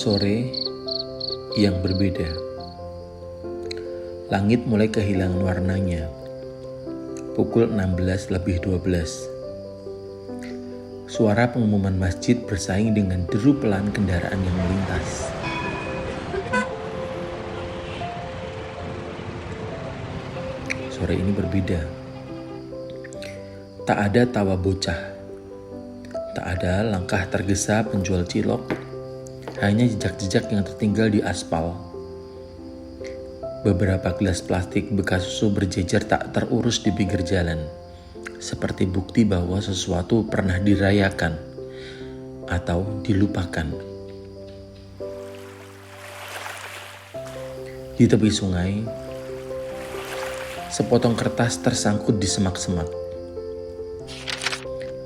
Sore yang berbeda. Langit mulai kehilangan warnanya. Pukul 16:12. Suara pengumuman masjid bersaing dengan deru pelan kendaraan yang melintas. Sore ini berbeda. Tak ada tawa bocah. Tak ada langkah tergesa penjual cilok. Hanya jejak-jejak yang tertinggal di aspal. Beberapa gelas plastik bekas susu berjejer tak terurus di pinggir jalan. Seperti bukti bahwa sesuatu pernah dirayakan atau dilupakan. Di tepi sungai, sepotong kertas tersangkut di semak-semak.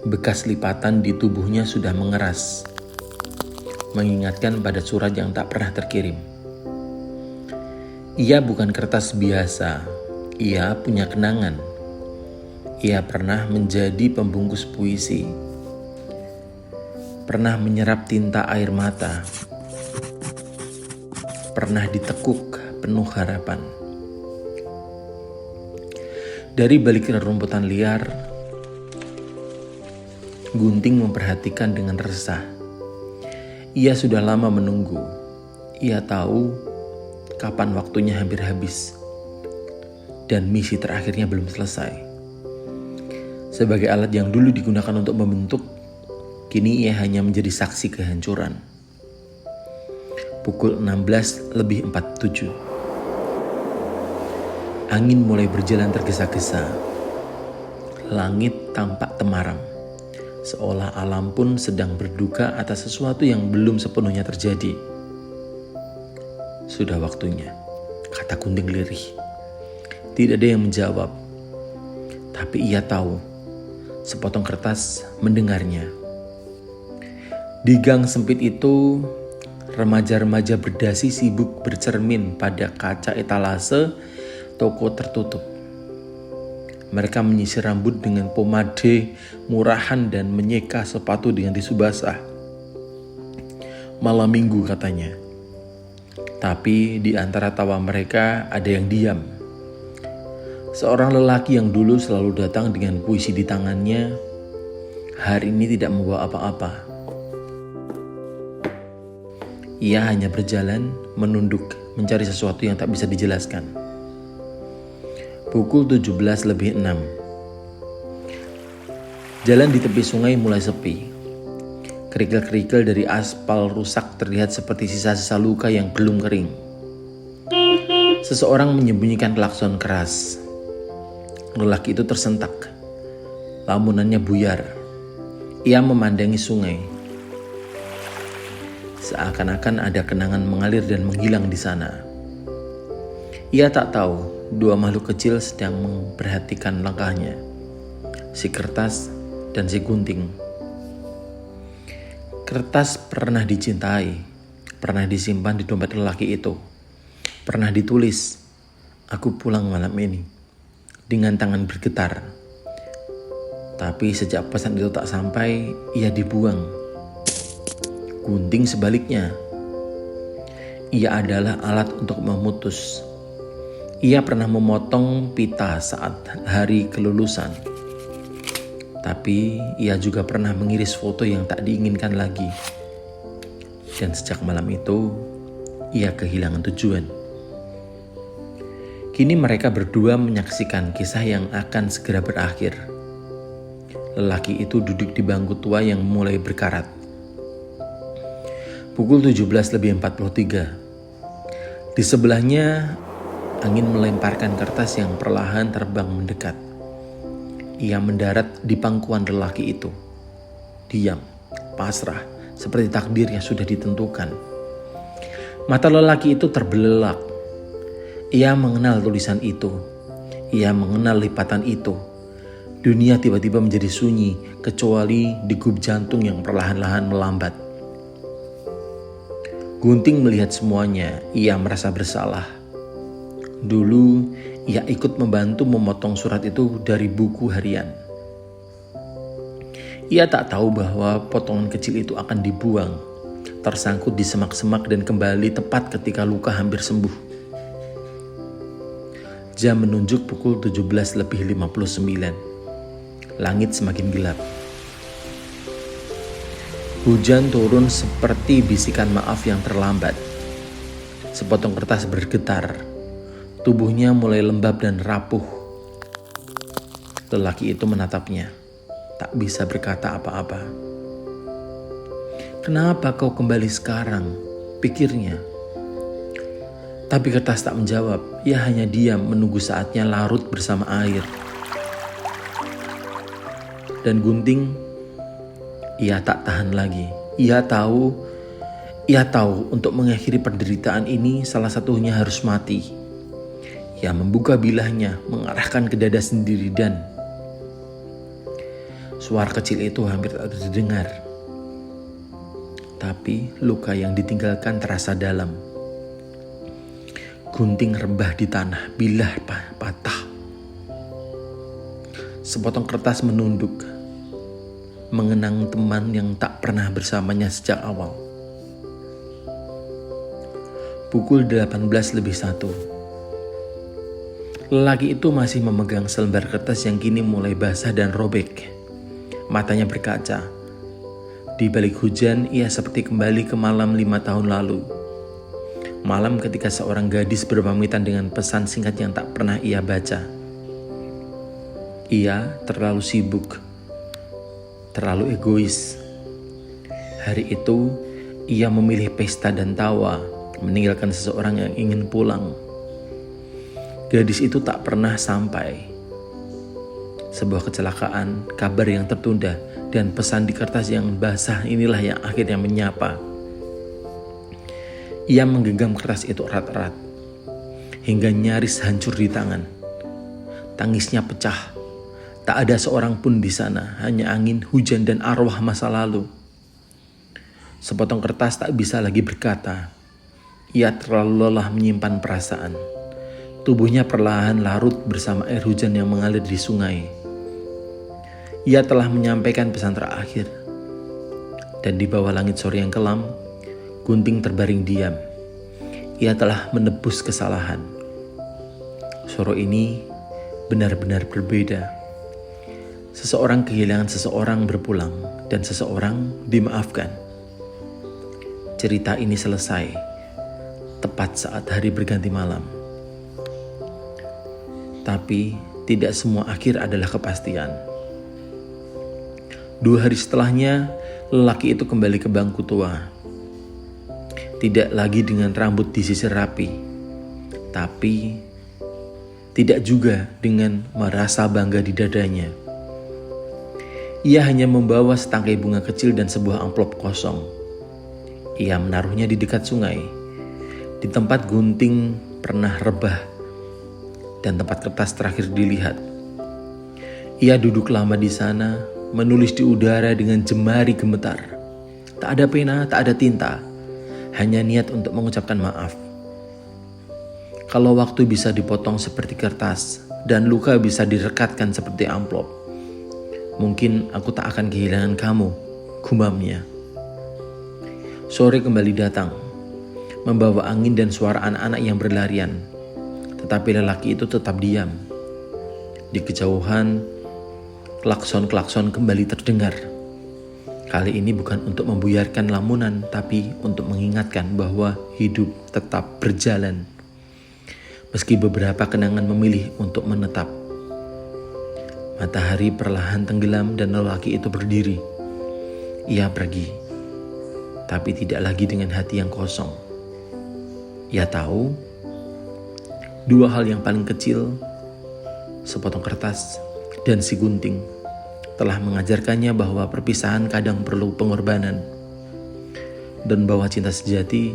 Bekas lipatan di tubuhnya sudah mengeras, mengingatkan pada surat yang tak pernah terkirim. Ia bukan kertas biasa, ia punya kenangan. Ia pernah menjadi pembungkus puisi, pernah menyerap tinta air mata, pernah ditekuk penuh harapan. Dari balik rerumputan liar, Gunting memperhatikan dengan resah. Ia sudah lama menunggu. Ia tahu kapan waktunya hampir habis dan misi terakhirnya belum selesai. Sebagai alat yang dulu digunakan untuk membentuk, kini ia hanya menjadi saksi kehancuran. Pukul 16:47. Angin mulai berjalan tergesa-gesa. Langit tampak temaram, seolah alam pun sedang berduka atas sesuatu yang belum sepenuhnya terjadi. Sudah waktunya, kata Gunting lirih. Tidak ada yang menjawab, tapi ia tahu. Sepotong kertas mendengarnya. Di gang sempit itu, remaja-remaja berdasi sibuk bercermin pada kaca etalase toko tertutup. Mereka menyisir rambut dengan pomade murahan dan menyeka sepatu dengan tisu basah. Malam minggu katanya. Tapi di antara tawa mereka ada yang diam. Seorang lelaki yang dulu selalu datang dengan puisi di tangannya, hari ini tidak membawa apa-apa. Ia hanya berjalan, menunduk, mencari sesuatu yang tak bisa dijelaskan. Pukul 17:06. Jalan di tepi sungai mulai sepi. Kerikil-kerikil dari aspal rusak terlihat seperti sisa-sisa luka yang belum kering. Seseorang menyembunyikan klakson keras. Lelaki itu tersentak. Lamunannya buyar. Ia memandangi sungai. Seakan-akan ada kenangan mengalir dan menghilang di sana. Ia tak tahu dua makhluk kecil sedang memperhatikan langkahnya. Si kertas dan si gunting. Kertas pernah dicintai, pernah disimpan di dompet lelaki itu. Pernah ditulis, "Aku pulang malam ini." Dengan tangan bergetar. Tapi sejak pesan itu tak sampai, ia dibuang. Gunting sebaliknya. Ia adalah alat untuk memutus. Ia pernah memotong pita saat hari kelulusan. Tapi ia juga pernah mengiris foto yang tak diinginkan lagi. Dan sejak malam itu, ia kehilangan tujuan. Kini mereka berdua menyaksikan kisah yang akan segera berakhir. Lelaki itu duduk di bangku tua yang mulai berkarat. Pukul 17:43. Di sebelahnya, angin melemparkan kertas yang perlahan terbang mendekat. Ia mendarat di pangkuan lelaki itu. Diam, pasrah, seperti takdirnya sudah ditentukan. Mata lelaki itu terbelelak. Ia mengenal tulisan itu. Ia mengenal lipatan itu. Dunia tiba-tiba menjadi sunyi, kecuali degup jantung yang perlahan-lahan melambat. Gunting melihat semuanya. Ia merasa bersalah. Dulu, ia ikut membantu memotong surat itu dari buku harian. Ia tak tahu bahwa potongan kecil itu akan dibuang. tersangkut di semak-semak dan kembali tepat ketika luka hampir sembuh. Jam menunjuk pukul 17:59. Langit semakin gelap. Hujan turun seperti bisikan maaf yang terlambat. Sepotong kertas bergetar. Tubuhnya mulai lembab dan rapuh. Lelaki itu menatapnya. Tak bisa berkata apa-apa. "Kenapa kau kembali sekarang?" pikirnya. Tapi kertas tak menjawab. Ia hanya diam menunggu saatnya larut bersama air. Dan gunting, ia tak tahan lagi. Ia tahu untuk mengakhiri penderitaan ini salah satunya harus mati. Ia membuka bilahnya, mengarahkan ke dada sendiri dan suara kecil itu hampir tak terdengar. Tapi luka yang ditinggalkan terasa dalam. Gunting rebah di tanah, bilah patah. Sepotong kertas menunduk, mengenang teman yang tak pernah bersamanya sejak awal. Pukul 18:01. Lelaki itu masih memegang selembar kertas yang kini mulai basah dan robek. Matanya berkaca. Di balik hujan, ia seperti kembali ke malam 5 tahun lalu. Malam ketika seorang gadis berpamitan dengan pesan singkat yang tak pernah ia baca. Ia terlalu sibuk, terlalu egois. Hari itu, ia memilih pesta dan tawa, meninggalkan seseorang yang ingin pulang. Gadis itu tak pernah sampai. Sebuah kecelakaan, kabar yang tertunda, dan pesan di kertas yang basah inilah yang akhirnya menyapa. Ia menggenggam kertas itu erat-erat, hingga nyaris hancur di tangan. Tangisnya pecah. Tak ada seorang pun di sana, hanya angin, hujan, dan arwah masa lalu. Sepotong kertas tak bisa lagi berkata. Ia terlalu lelah menyimpan perasaan. Tubuhnya perlahan larut bersama air hujan yang mengalir di sungai. Ia telah menyampaikan pesan terakhir. Dan di bawah langit sore yang kelam, gunting terbaring diam. Ia telah menebus kesalahan. Sore ini benar-benar berbeda. Seseorang kehilangan seseorang berpulang, dan seseorang dimaafkan. Cerita ini selesai, tepat saat hari berganti malam. Tapi tidak semua akhir adalah kepastian. 2 hari setelahnya, lelaki itu kembali ke bangku tua. Tidak lagi dengan rambut disisir rapi, tapi tidak juga dengan merasa bangga di dadanya. Ia hanya membawa setangkai bunga kecil dan sebuah amplop kosong. Ia menaruhnya di dekat sungai, di tempat gunting pernah rebah dan tempat kertas terakhir dilihat. Ia duduk lama di sana, menulis di udara dengan jemari gemetar. Tak ada pena, tak ada tinta, hanya niat untuk mengucapkan maaf. Kalau waktu bisa dipotong seperti kertas dan luka bisa direkatkan seperti amplop, mungkin aku tak akan kehilangan kamu, gumamnya. Sore kembali datang, membawa angin dan suara anak-anak yang berlarian. Tetapi lelaki itu tetap diam. Di kejauhan, klakson-klakson kembali terdengar. Kali ini bukan untuk membuyarkan lamunan, tapi untuk mengingatkan bahwa hidup tetap berjalan. Meski beberapa kenangan memilih untuk menetap. Matahari perlahan tenggelam dan lelaki itu berdiri. Ia pergi, tapi tidak lagi dengan hati yang kosong. Ia tahu 2 hal yang paling kecil, sepotong kertas dan si gunting, telah mengajarkannya bahwa perpisahan kadang perlu pengorbanan, dan bahwa cinta sejati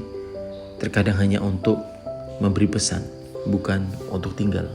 terkadang hanya untuk memberi pesan, bukan untuk tinggal.